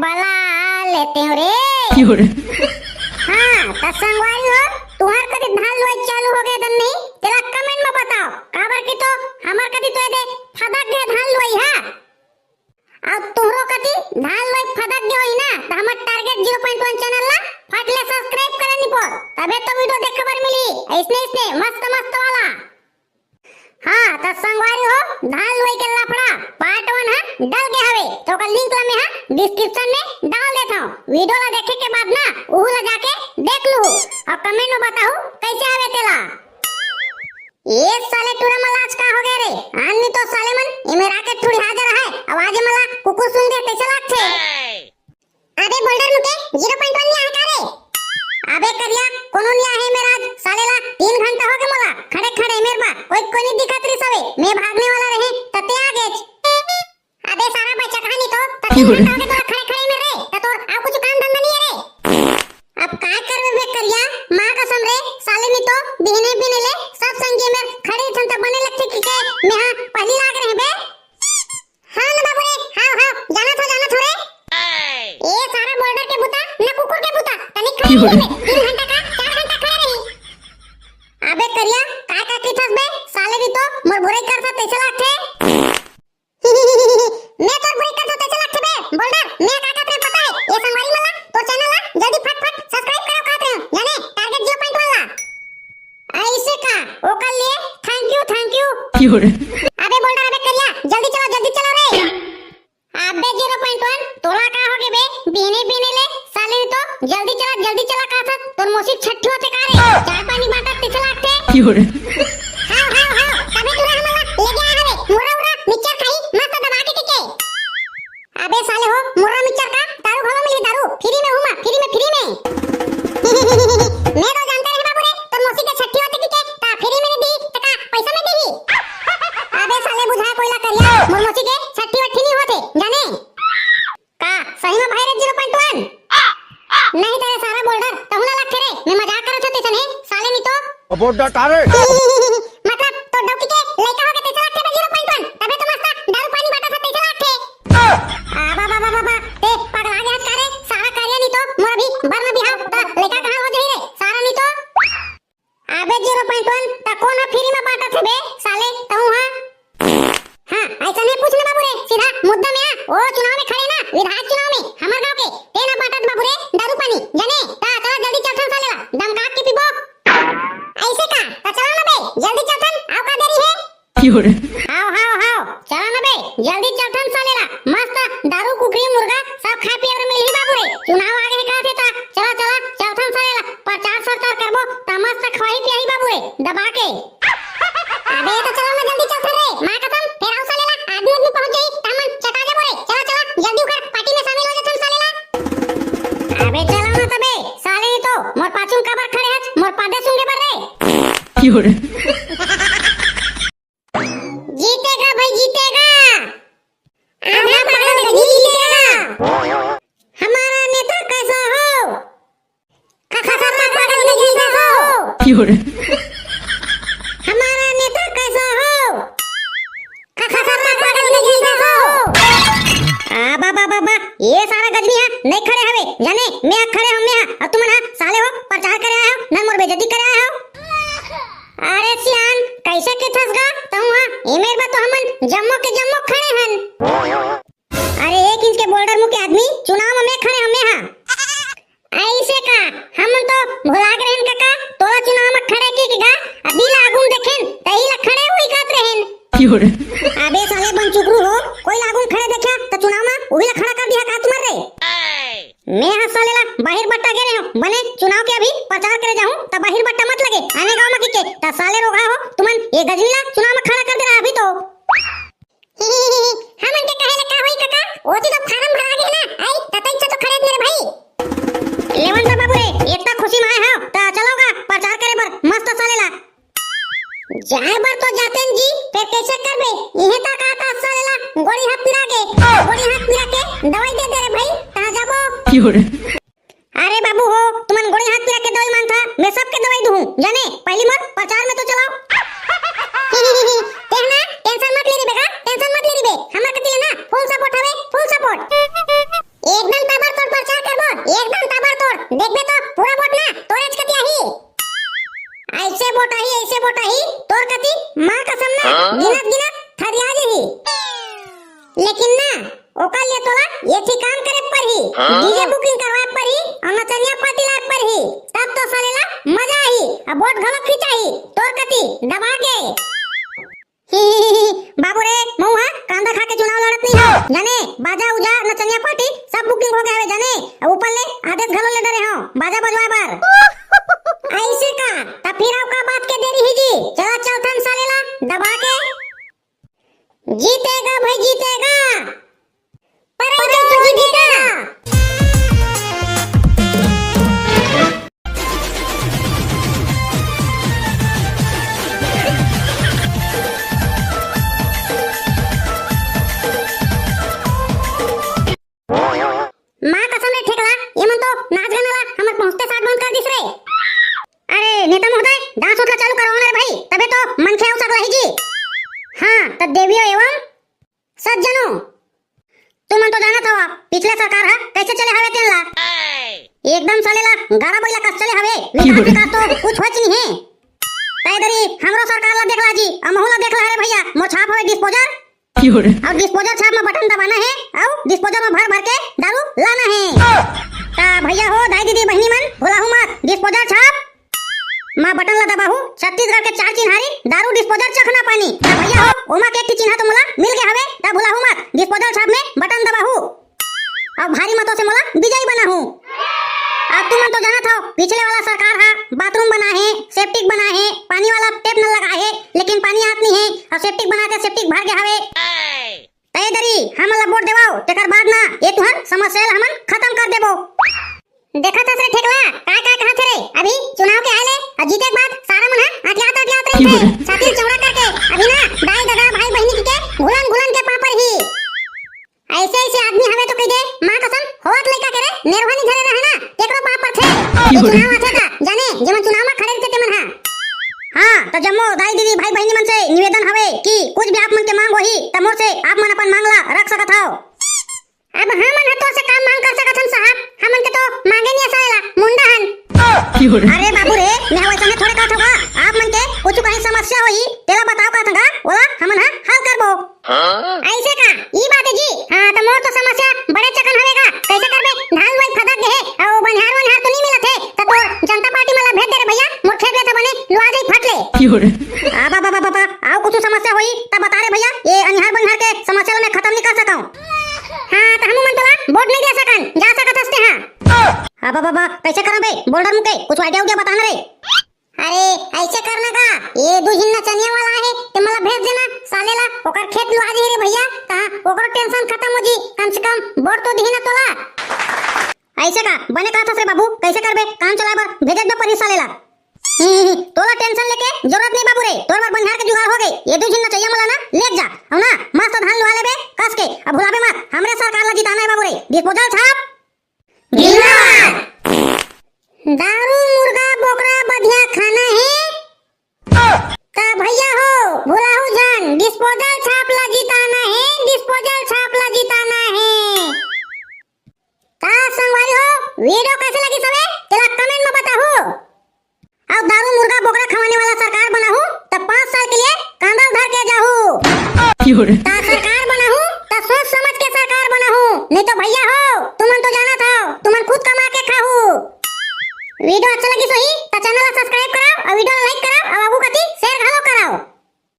बला लेते हो रे। हाँ तो संगवारी हो तुहार कदी धान लोई चालू हो गए दन नहीं तेरा कमेंट में बताओ काबर की तो हमार कदी तो दे फदक गए धान लोई है अब तुहरो कदी धान लोई फदक गए होई ना तो हमर टारगेट 0.1 चैनल ला फटले सब्सक्राइब करनी पड़ तबे तो वीडियो देख खबर मिली इसने मस्त मस्त वाला। हाँ तो संगवारी हो धान लोई के लफड़ा पार्ट 1 है डल के हवे तो का लिंक ला में है डिस्क्रिप्शन में डाल देता हूं वीडियो ला देखे के बाद ना उहु ला जाके देख लू और कमेंट में बताओ कैसे हवे तेला। ये साले टूरा मलाज का हो गए रे आनी तो साले मन इमेरा के थोड़ी हाजिर है आवाज मला कुकुर सुन दे कैसे लागछे अबे बोल्डर मुके 0.1 लिया है का रे अबे करिया कोनो लिया है मेरा साले ला 3 घंटा हो गए मोला खड़े खड़े मेरे बा कोई नहीं दिखत री सवे मैं भागने वाला रहे तते आ गए अबे सारा बच्चा कहानी तो तते आगे तो खड़े खड़े में रे त तोर आ कुछ काम धंधा नहीं है रे अब काय करबे बे करिया मां कसम रे साले नी तो बिहने बिनेले सब संगे में खड़े थन त बने लगथे कि के मैं हां पहली लाग रहे बे हां ना बाबू रे हां जाना थो रे ए सारा बॉर्डर के बुता ना कुकुर के बुता तनी खड़े में 3 घंटा का 4 घंटा खड़े रही अबे करिया काय का किथस बे साले नी तो मोर बुराई करता तैसे लागथे मैं तो बुराई करता तैसे लागथे बे बोल्डर मैं का करते पता है ये संगवारी मला तो चैनल ला जल्दी फट सब्सक्राइब करो खाते हैं जाने टारगेट 0.1 ला ऐसे का ओ कर लिए थैंक यू अबे बोल्डर अबे करिया जल्दी चलो रे अबे 0.1 तोला का होगे बे बिने ले साले तो जल्दी चला का था तोर मोसी छट्टी होते का रे चाय पानी बांटा ते चलाते हां तबे तू हमला ले गया है मुरा मिक्सर खाई मस्त दबा के टिके अबे साले हो मुरा मिक्सर का दारू खावा मिली दारू फ्री में हुमा फ्री में मैं तो जानते रहे बाबू रे तोर मोसी के छट्टी होते की के ता फ्री में दी त का पैसा में देही अबे साले बुझा कोइला करिया मोर मोसी के छट्टी वट्टी नहीं होते जाने का सही में भाई रे 0.1 नहीं तेरे सारा बोल्डर तहुना लगथे रे मैं मजाक करत होते सने साले नी तो अबोट डारे मतलब तो डौकी के लइका होके तेरे लगथे 0.1 तबे तो मस्त दारू पानी बाटा था तेरे लगथे बाबा ते पगला गया करे सारा कार्य नी तो मोर भी बरना बिहाव त लइका कहां हो जाई रे सारा नी तो अबे 0.1 त कोन फ्री में बाटा थे बे साले तहु हां ऐसा नहीं पूछना बाबू रे सीधा मुद्दा में आ ओ चुनाव में खड़े ना विधायक चुनाव में हमार गांव के तेना बाटत बाबू रे दारू पानी जाने ता चलो जल्दी चलथन सालेला दम काट के पीबो ऐसे का ता चलो ना बे जल्दी चलथन आओ का देरी है हां चलो ना बे जल्दी चलथन सालेला मस्त दारू कुकरी मुर्गा सब खा पी और मिली बाबू रे चुनाव आगे का थे ता चलो चलथन सालेला प्रचार सरकार करबो ता मस्त खवाई पियाई बाबू रे दबा के अबे तो चलो ना जल्दी चलथन रे मां कसम फिर आओ सालेला आदमी पहुंच गई तामन चटा दे बोरे चलो जल्दी उकर पार्टी में शामिल हो जथन सालेला अबे चलो ना तबे साले तो मोर पाछू कबर खड़े हस मोर पादे सुंगे बर रे जीतेगा भाई जीतेगा आधा पागल जीतेगा हमारा नेता कैसा हो खखा पागल नहीं हो हमारा नेता कैसा हो खखा पागल नहीं हो बाबा ये सारा गजनी है नहीं खड़े हवे जाने मैं खड़े हम में अब तुम ना साले हो प्रचार करे आए हो ना मोर बेइज्जती करे आए हो अरे सियान कैसे के थसगा तुम हां ए मेर बा तो हमन जम्मो खड़े हन अरे 1 इंच के बॉर्डर मुके आदमी चुनाव में खड़े हमें हां ऐसे का हमन तो भुला गए रहन काका तोला चुनाव में खड़े की गा अभी लागून देखेन तही ला खड़े हुई कात रहन अबे साले बन चुकरू हो कोई लागून खड़े देखा तो चुनाव में वही ला खड़ा कर दिया का तुमर रे मैं हां सालेला बाहर बट्टा गेले हो बने चुनाव के अभी प्रचार करे जाऊं त बाहर बट्टा मत लगे आने गांव में के त साले रोगा हो तुमन ये गजनीला चुनाव में खड़ा कर दे रहा अभी तो हमन के कहे लगा होई काका ओ तो फार्म भरा गए ना आई ततई से तो खड़े मेरे भाई लेवन बाबू रे इतना खुशी में आए हो त चलोगा प्रचार करे बर मस्त सालेला जाए बर तो जातेन जी फिर कैसे करबे यही तक आता सालेला गोली हाथ पिरा के दवाई दे दे रे भाई कहां जाबो अरे बाबू हो तुमन गोली हाथ पिरा के दवाई मांगता मैं सबके दवाई दूं जाने पहली मत प्रचार में तो चलाओ कहना टेंशन मत ले रे बेटा टेंशन मत ले रे बे हमरा के दिले ना फुल सपोर्ट हवे फुल सपोर्ट एकदम गिनत गिनत थरिया ही। लेकिन ना ओका लिए तोला ये ठीक काम करे पर ही डीजे बुकिंग करवा पर ही और नचनिया पार्टी लाग पर ही तब तो सालेला मजा ही अब बोट घलो खिंचाही तोर कती दबा के बाबू रे मऊहा कांदा खा के चुनाव लड़त नहीं हो जाने बाजा उजा नचनिया पार्टी सब बुकिंग हो गए हवे जाने अब ऊपर ले आदेश घलो ले डरे हो बाजा बजवाए बार ऐसे का त फिर का बात के देरी ही जी चला चल थन सालेला दबा के जीतेगा भाई जीतेगा पर जो जीतेगा। माँ कसम रे ठेकला ये मन तो नाच गाना हमर पहुंचते साथ बंद कर दिस रे। अरे नेता महोदय डांस होतला चालू करवाओ रे भाई तबे तो मन खे आवसक रही जी। हाँ तो देवियों एवं सज्जनों तुम तो जानत हवा पिछले सरकार है कैसे चले हवे तेला एकदम सालेला गारा बैला कस चले हवे विकास का तो कुछ होच नहीं है तैदरी हमरो सरकार ला देखला जी अमहुला देखला रे भैया मोर छाप हवे डिस्पोजर और डिस्पोजर छाप में बटन दबाना है और डिस्पोजर में भर भर के दारू लाना है ता भैया हो दाई दीदी बहनी मन भुलाहू मत डिस्पोजर छाप मां बटन ला दबाहू छत्तीसगढ़ के 4 चिन्हारी दारू डिस्पोजर चखना पानी ता भैया हो ओमा के चिन्हा तो मोला मिल गया हवे ता भुलाहू मत डिस्पोजल छाप में बटन दबाहू अब भारी मतों से मोला विजयी बनाहू। अब तुम तो जानत हो पिछले वाला सरकार हा बाथरूम बना है सेप्टिक बना है पानी वाला टेप न लगा है लेकिन पानी आत नहीं है और सेप्टिक बना के सेप्टिक भर गया हवे तय दरी हमला वोट देवाओ तेकर बाद ना ये तुहर समस्या हमन खत्म कर देबो। देखा था रे ठेकला काय कहा थे रे अभी चुनाव के आले और जीते के बाद सारा मन आटलात रहे साथी चौड़ा करके अभी ना दाई दादा भाई बहनी के घुलन घुलन के पापर ही ऐसे ऐसे आदमी हवे तो कह दे मां कसम होत लइका करे निर्वाणी धरे रहे ना एकरो पापर थे चुनाव आथे का जाने जमन चुनाव में खड़े थे मन हां तो जम्मो दाई दीदी भाई बहनी मन से निवेदन हवे कि कुछ भी आप मन के मांग होही त मोर से आप मन अपन मांगला रख सकत हो। अब हमन तो से काम मांग कर सकत हन साहब हमन के तो मांगे नहीं आसाला मुंडा हन अरे बाबू रे मैं वैसा में थोड़े का होगा आप मन के कुछ कहीं समस्या होई तेला बताओ का थंगा ओला हमन हल करबो ऐसे का ई बात है जी। हां तो मोर तो समस्या बड़े चकन होएगा कैसे करबे धान वही फदक दे है और बनिहार तो नहीं मिलत है त तो जनता पार्टी मला भेज दे रे भैया मोर खेत ले बने लुआ जाई फट ले आ बाबा आओ कुछ समस्या होई त बता रे भैया ये बनिहार के समस्या में खत्म नहीं कर सकाऊं। हां त हम मन तोला वोट नहीं दे सकन जा सकत हस्ते हां हां बाबा कैसे करबे बोल्डर मुके कुछ आइडिया बताना रे। अरे ऐसे करना का ये दुहिन नचनिया वाला है ते मला भेज देना सालेला ओकर खेत लुआ दे रे भैया ता ओकर टेंशन खत्म हो जी कम से कम वोट तो दीना तोला ऐसे का बने का था रे बाबू कैसे करबे काम चलाए बर भेज दो पर सालेला तोला टेंशन लेके जरूरत नहीं बाबू रे तोर बार बनिहार के जुगाड़ हो गई ये दुहिन नचनिया मला ना लेक जा औ ना मस्त धान लुआ लेबे कस के अब भुलाबे मत हमरे सरकार ला जिताना है बाबू रे डिस्पोजल छाप जिंदाबाद दारू मुर्गा बोकरा बढ़िया खाना है ता भैया हो भुलाहू जान डिस्पोजल छाप ला जिताना है डिस्पोजल छाप ला जिताना है ता संगवारी हो वीडियो कैसे लगी सबे तेरा कमेंट में बताओ और दारू मुर्गा बोकरा खवाने वाला सरकार बनाहू तब 5 साल के लिए कांदा उधार के जाहू ता सरकार बनाहू ता सोच समझ के सरकार बनाहू नहीं तो भैया हो तुमन तो जाना था तुमन खुद कमा के खाहू। वीडियो अच्छा लगी सही तो चैनल सब्सक्राइब कराओ और वीडियो लाइक